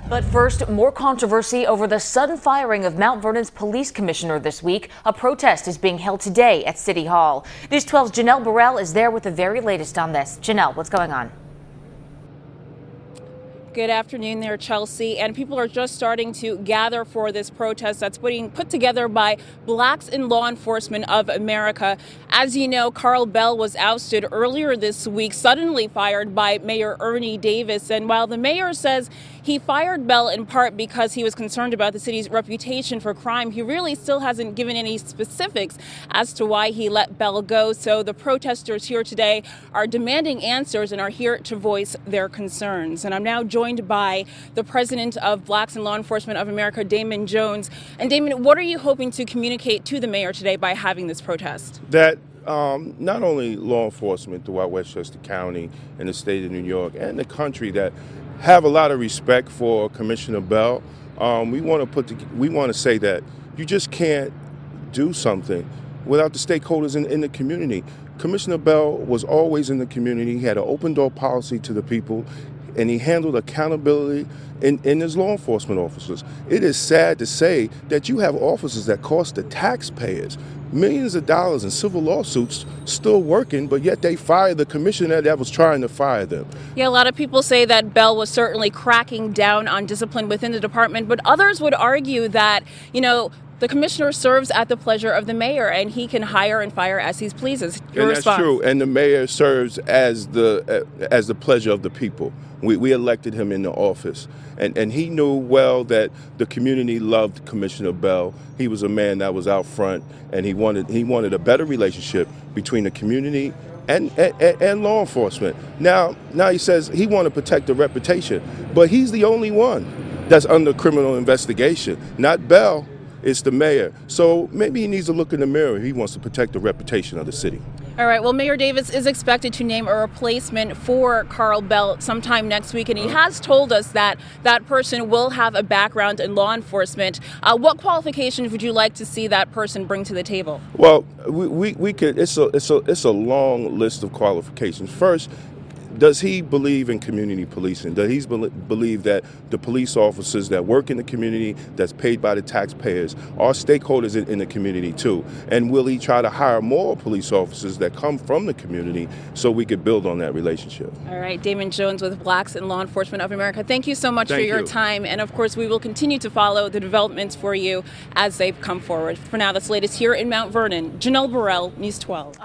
But first, more controversy over the sudden firing of Mount Vernon's police commissioner this week. A protest is being held today at City Hall. News 12's Janelle Burrell is there with the very latest on this. Janelle, what's going on? Good afternoon there, Chelsea. And people are just starting to gather for this protest that's being put together by Blacks in Law Enforcement of America. As you know, Carl Bell was ousted earlier this week, suddenly fired by Mayor Ernie Davis. And while the mayor says he fired Bell in part because he was concerned about the city's reputation for crime, he really still hasn't given any specifics as to why he let Bell go. So the protesters here today are demanding answers and are here to voice their concerns. And I'm now joined by the president of Blacks in Law Enforcement of America, Damon Jones. And Damon, what are you hoping to communicate to the mayor today by having this protest? That not only law enforcement throughout Westchester County and the state of New York and the country that have a lot of respect for Commissioner Bell. We want to say that you just can't do something without the stakeholders in the community. Commissioner Bell was always in the community. He had an open door policy to the people, and he handled accountability in his law enforcement officers. It is sad to say that you have officers that cost the taxpayers millions of dollars in civil lawsuits still working, but yet they fired the commissioner that was trying to fire them. Yeah, a lot of people say that Bell was certainly cracking down on discipline within the department, but others would argue that, the commissioner serves at the pleasure of the mayor, and he can hire and fire as he pleases. Your response? That's true, and the mayor serves as the pleasure of the people. We elected him in the office, and he knew well that the community loved Commissioner Bell. He was a man that was out front, and he wanted a better relationship between the community and law enforcement. Now he says he wanted to protect the reputation, but he's the only one that's under criminal investigation, not Bell. It's the mayor. So maybe he needs to look in the mirror. He wants to protect the reputation of the city. All right. Well, Mayor Davis is expected to name a replacement for Carl Bell sometime next week, and he has told us that that person will have a background in law enforcement. What qualifications would you like to see that person bring to the table? Well, we could. It's a long list of qualifications. First, does he believe in community policing? Does he believe that the police officers that work in the community, that's paid by the taxpayers, are stakeholders in the community too? And will he try to hire more police officers that come from the community so we could build on that relationship? All right, Damon Jones with Blacks in Law Enforcement of America. Thank you so much for your time. And of course, we will continue to follow the developments for you as they come forward. For now, that's the latest here in Mount Vernon. Janelle Burrell, News 12.